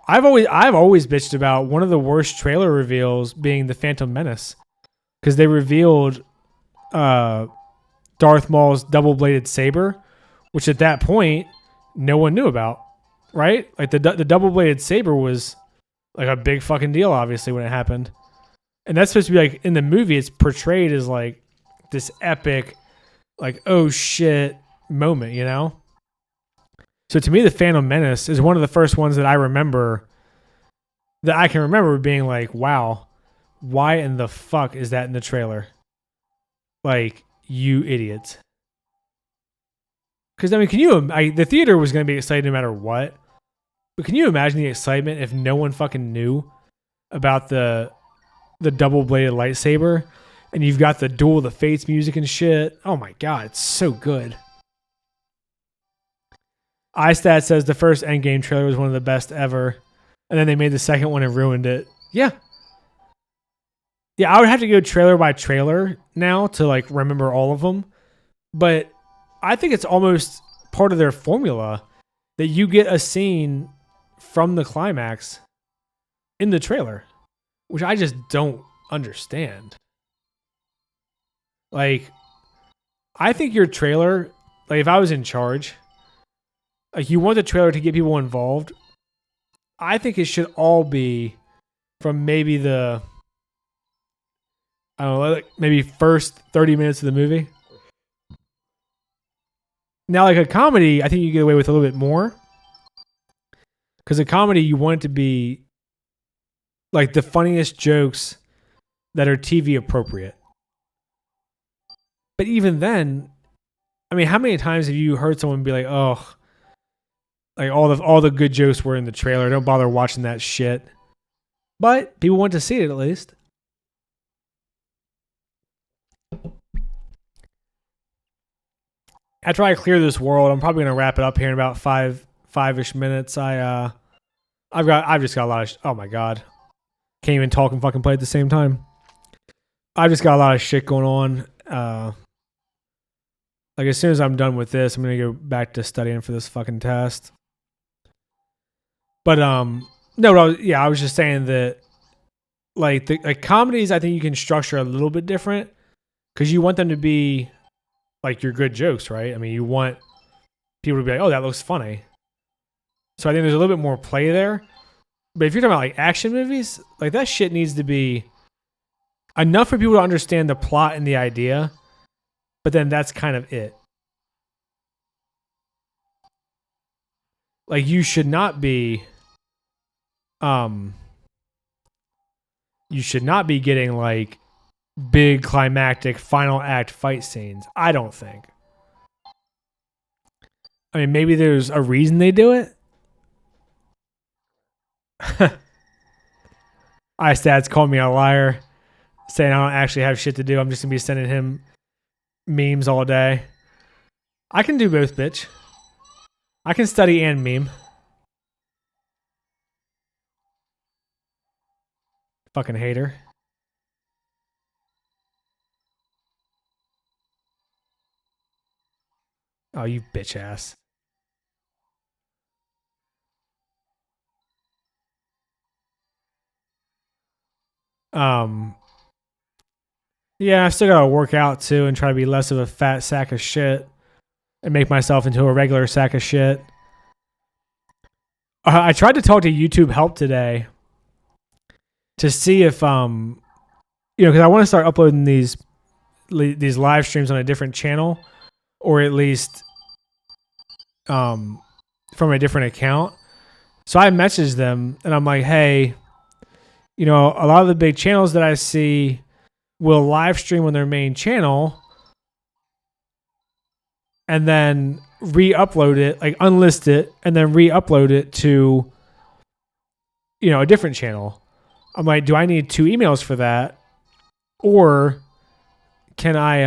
I've always bitched about one of the worst trailer reveals being the Phantom Menace, because they revealed Darth Maul's double-bladed saber, which at that point no one knew about, right? Like the double-bladed saber was like a big fucking deal, obviously, when it happened, and that's supposed to be like in the movie. It's portrayed as like this epic, like oh shit moment, you know. So to me, the Phantom Menace is one of the first ones that I can remember being like, wow, why in the fuck is that in the trailer? Like, you idiots. Because, I mean, the theater was going to be excited no matter what. But can you imagine the excitement if no one fucking knew about the double-bladed lightsaber? And you've got the Duel of the Fates music and shit. Oh my god, it's so good. iStat says the first Endgame trailer was one of the best ever. And then they made the second one and ruined it. Yeah. Yeah, I would have to go trailer by trailer now to like remember all of them. But I think it's almost part of their formula that you get a scene from the climax in the trailer, which I just don't understand. Like, I think your trailer, like if I was in charge, like you want the trailer to get people involved, I think it should all be from maybe I don't know, like maybe first 30 minutes of the movie. Now, like a comedy, I think you get away with a little bit more. Because a comedy, you want it to be like the funniest jokes that are TV appropriate. But even then, I mean, how many times have you heard someone be like, oh, like all the good jokes were in the trailer. Don't bother watching that shit. But people want to see it at least. After I clear this world, I'm probably gonna wrap it up here in about five-ish minutes. I've just got a lot of oh my god. Can't even talk and fucking play at the same time. I've just got a lot of shit going on. Like as soon as I'm done with this, I'm gonna go back to studying for this fucking test. But no, I was just saying that like comedies, I think you can structure a little bit different because you want them to be like your good jokes, right? I mean, you want people to be like, oh, that looks funny. So I think there's a little bit more play there. But if you're talking about like action movies, like that shit needs to be enough for people to understand the plot and the idea, but then that's kind of it. Like you should not be you should not be getting like big climactic final act fight scenes. I don't think. I mean, maybe there's a reason they do it. iStats called me a liar, saying I don't actually have shit to do. I'm just gonna be sending him memes all day. I can do both, bitch. I can study and meme. Fucking hater. Oh, you bitch ass. Yeah, I still gotta work out too and try to be less of a fat sack of shit and make myself into a regular sack of shit. I tried to talk to YouTube Help today to see if because I want to start uploading these live streams on a different channel, or at least from a different account. So I messaged them and I'm like, hey, a lot of the big channels that I see will live stream on their main channel and then re-upload it, like unlist it and then re-upload it to, a different channel. I'm like, do I need 2 emails for that? Or can I,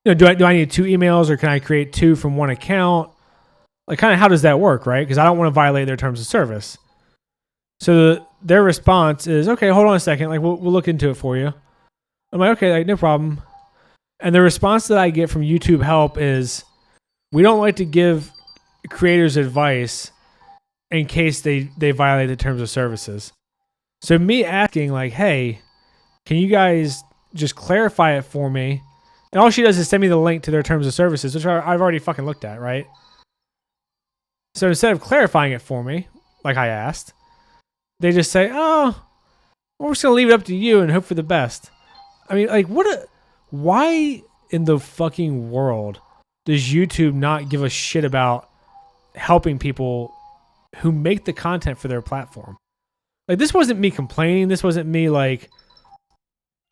do I need 2 emails, or can I create 2 from one account? Like, kind of how does that work, right? Because I don't want to violate their terms of service. So their response is, okay, hold on a second. Like, we'll look into it for you. I'm like, okay, like, no problem. And the response that I get from YouTube Help is, we don't like to give creators advice in case they violate the terms of services. So me asking, like, hey, can you guys just clarify it for me? And all she does is send me the link to their terms of services, which I've already fucking looked at, right? So instead of clarifying it for me, like I asked, they just say, oh, we're just going to leave it up to you and hope for the best. I mean, like, why in the fucking world does YouTube not give a shit about helping people who make the content for their platform? Like, this wasn't me complaining. This wasn't me, like,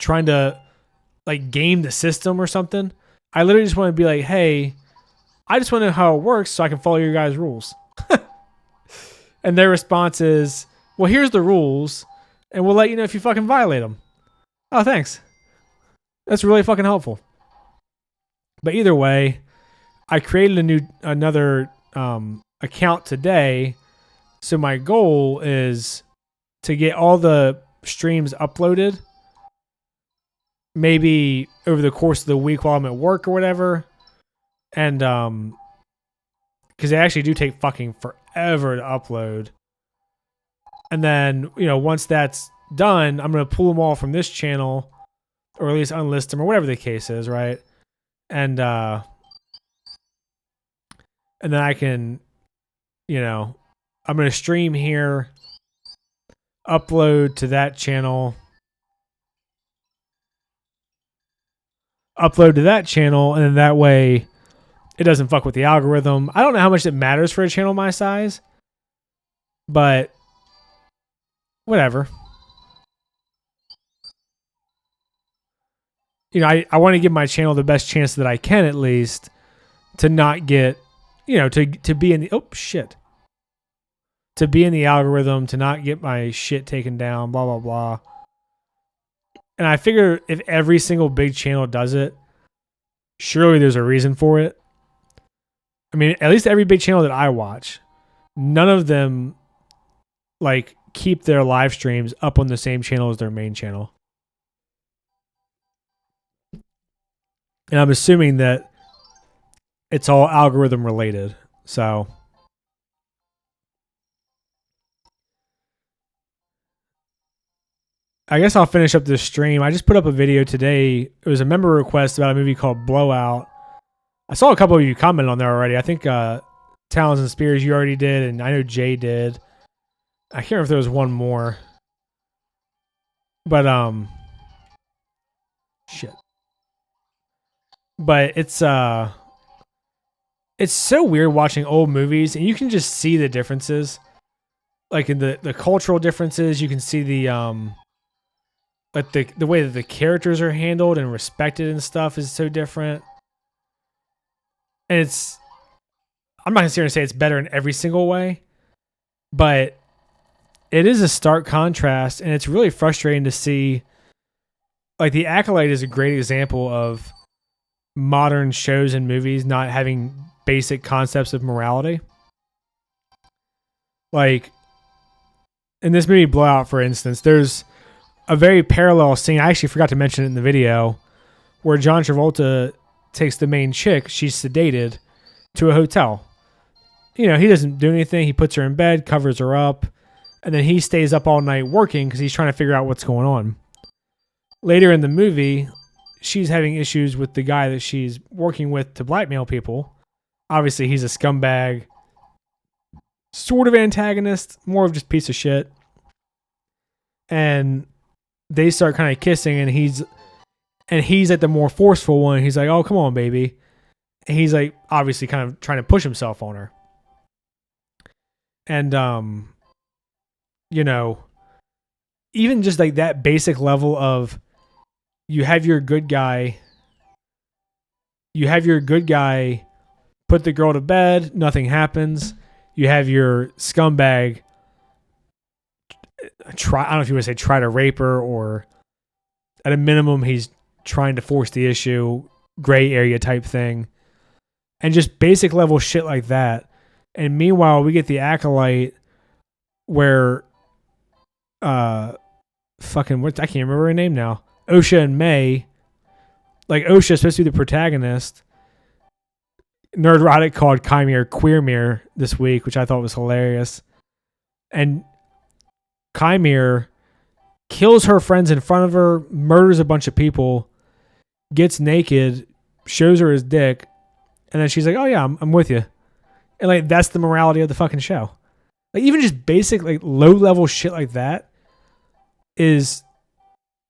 trying to, like, game the system or something. I literally just want to be like, hey, I just want to know how it works so I can follow your guys' rules. And their response is, well, here's the rules, and we'll let you know if you fucking violate them. Oh, thanks. That's really fucking helpful. But either way, I created another account today. So my goal is to get all the streams uploaded, maybe over the course of the week while I'm at work or whatever. And because they actually do take fucking forever to upload. And then, once that's done, I'm going to pull them all from this channel, or at least unlist them, or whatever the case is, right? And then I can, I'm going to stream here, upload to that channel, and then that way it doesn't fuck with the algorithm. I don't know how much it matters for a channel my size, but whatever. I want to give my channel the best chance that I can, at least, to not get, to be in the, to be in the algorithm, to not get my shit taken down, blah, blah, blah. And I figure if every single big channel does it, surely there's a reason for it. I mean, at least every big channel that I watch, none of them, like, keep their live streams up on the same channel as their main channel. And I'm assuming that it's all algorithm related. So I guess I'll finish up this stream. I just put up a video today. It was a member request about a movie called Blowout. I saw a couple of you comment on there already. I think Talons and Spears you already did, and I know Jay did. I can't remember if there was one more. But shit. But it's so weird watching old movies, and you can just see the differences. like in the cultural differences. You can see like the way that the characters are handled and respected and stuff is so different. And I'm not going to say it's better in every single way, but it is a stark contrast, and it's really frustrating to see. Like, The Acolyte is a great example of modern shows and movies not having basic concepts of morality. Like, in this movie Blowout, for instance, there's a very parallel scene. I actually forgot to mention it in the video, where John Travolta takes the main chick, she's sedated, to a hotel. He doesn't do anything. He puts her in bed, covers her up, and then he stays up all night working because he's trying to figure out what's going on. Later in the movie, she's having issues with the guy that she's working with to blackmail people. Obviously, he's a scumbag, sort of antagonist, more of just piece of shit. And they start kind of kissing, and he's like the more forceful one. He's like, "Oh, come on, baby." And he's like obviously kind of trying to push himself on her. And even just like that basic level of you have your good guy put the girl to bed, nothing happens. You have your scumbag I don't know if you would say try to rape her, or at a minimum he's trying to force the issue, gray area type thing, and just basic level shit like that. And meanwhile, we get the Acolyte where I can't remember her name now. Osha and May, like Osha is supposed to be the protagonist. Nerdrotic called Chimere Queermere this week, which I thought was hilarious. And Chimere kills her friends in front of her, murders a bunch of people, gets naked, shows her his dick, and then she's like, "Oh yeah, I'm with you." And like that's the morality of the fucking show. Like even just basic like low level shit like that is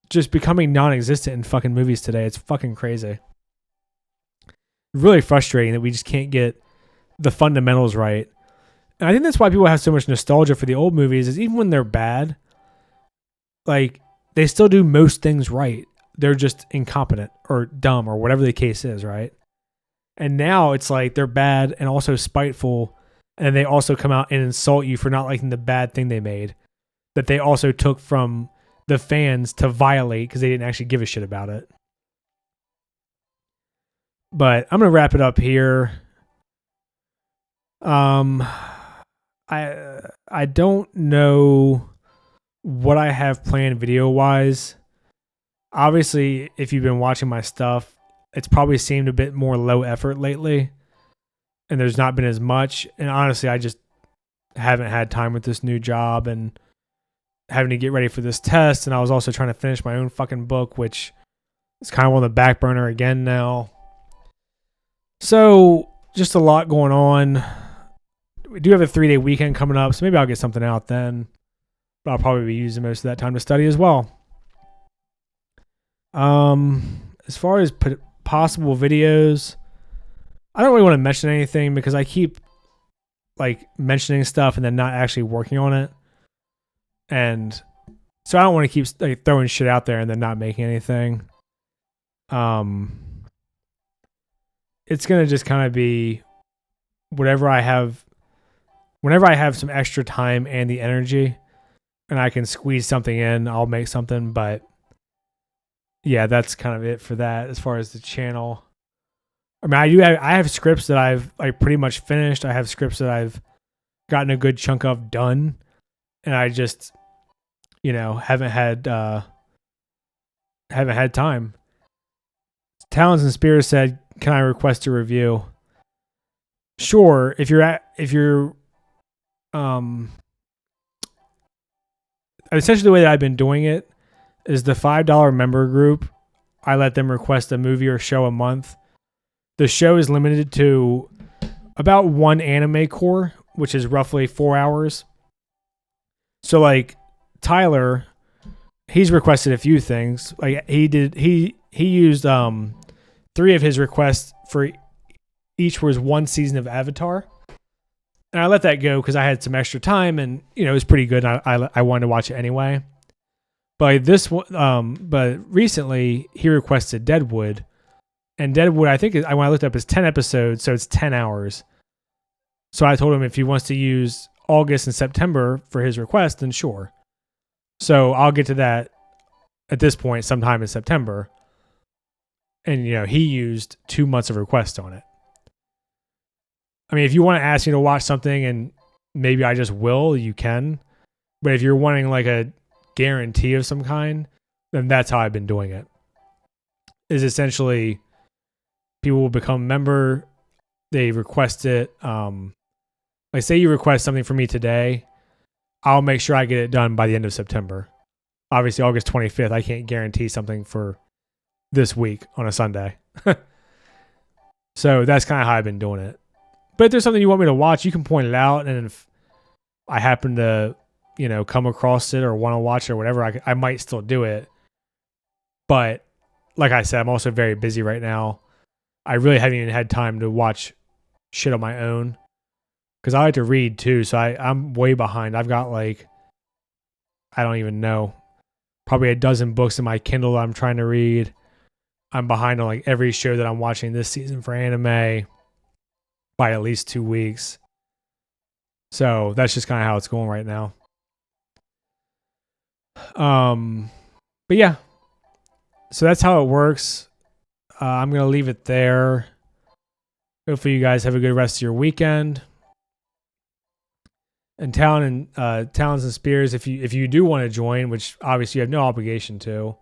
just becoming non-existent in fucking movies today. It's fucking crazy. Really frustrating that we just can't get the fundamentals right. And I think that's why people have so much nostalgia for the old movies, is even when they're bad, like they still do most things right. They're just incompetent or dumb or whatever the case is, right? And now it's like they're bad and also spiteful, and they also come out and insult you for not liking the bad thing they made that they also took from the fans to violate because they didn't actually give a shit about it. But I'm gonna wrap it up here. I don't know what I have planned video wise. Obviously, if you've been watching my stuff, it's probably seemed a bit more low effort lately, and there's not been as much. And honestly, I just haven't had time with this new job and having to get ready for this test. And I was also trying to finish my own fucking book, which is kind of on the back burner again now. So just a lot going on. We do have a 3-day weekend coming up, so maybe I'll get something out then. But I'll probably be using most of that time to study as well. As far as possible videos, I don't really want to mention anything because I keep like mentioning stuff and then not actually working on it. And so I don't want to keep like throwing shit out there and then not making anything. It's going to just kind of be whenever I have some extra time and the energy and I can squeeze something in, I'll make something. But yeah, that's kind of it for that as far as the channel. I mean, I have scripts that I've like pretty much finished. I have scripts that I've gotten a good chunk of done, and I just, haven't had time. Talons and Spears said, "Can I request a review?" Sure. If you're essentially the way that I've been doing it is the $5 member group. I let them request a movie or show a month. The show is limited to about one anime core, which is roughly 4 hours. So like Tyler, he's requested a few things. Like he used 3 of his requests for each was one season of Avatar. And I let that go because I had some extra time, and it was pretty good. I wanted to watch it anyway. But but recently he requested Deadwood, and Deadwood I think when I looked up is 10 episodes, so it's 10 hours. So I told him if he wants to use August and September for his request, then sure. So I'll get to that at this point sometime in September. And he used 2 months of requests on it. I mean, if you want to ask me to watch something and maybe I just will, you can. But if you're wanting like a guarantee of some kind, then that's how I've been doing it. Is essentially people will become a member, they request it. Like say you request something from me today, I'll make sure I get it done by the end of September. Obviously, August 25th, I can't guarantee something for this week on a Sunday. So that's kind of how I've been doing it. But if there's something you want me to watch, you can point it out. And if I happen to, come across it or want to watch it or whatever, I might still do it. But like I said, I'm also very busy right now. I really haven't even had time to watch shit on my own because I like to read too. So I'm way behind. I've got I don't even know, probably a dozen books in my Kindle that I'm trying to read. I'm behind on every show that I'm watching this season for anime by at least 2 weeks. So that's just kind of how it's going right now. But yeah, so that's how it works. I'm going to leave it there. Hopefully you guys have a good rest of your weekend. And Talons and Spears, if you do want to join, which obviously you have no obligation to,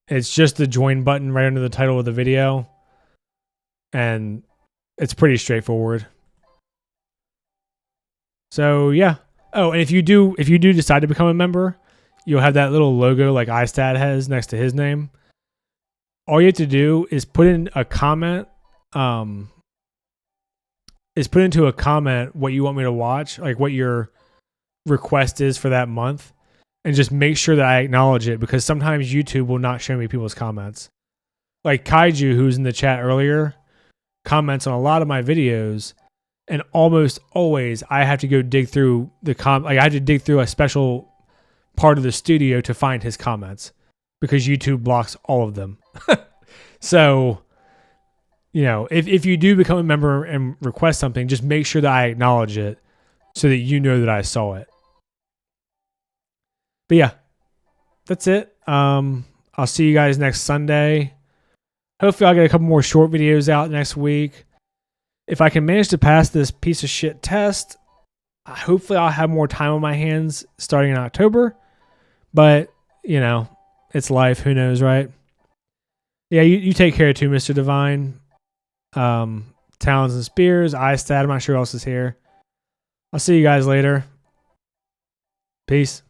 it's just the join button right under the title of the video. And it's pretty straightforward. So yeah. Oh, and if you do decide to become a member, you'll have that little logo like iStat has next to his name. All you have to do is put in a comment. Put into a comment what you want me to watch, like what your request is for that month, and just make sure that I acknowledge it because sometimes YouTube will not show me people's comments. Like Kaiju, who's in the chat earlier, comments on a lot of my videos, and almost always I have to go dig through I have to dig through a special part of the studio to find his comments because YouTube blocks all of them. So, if you do become a member and request something, just make sure that I acknowledge it so that you know that I saw it. But yeah, that's it. I'll see you guys next Sunday. Hopefully I'll get a couple more short videos out next week. If I can manage to pass this piece of shit test, hopefully I'll have more time on my hands starting in October. But, it's life. Who knows, right? Yeah, you take care too, Mr. Divine. Talons and Spears, iStat, I'm not sure who else is here. I'll see you guys later. Peace.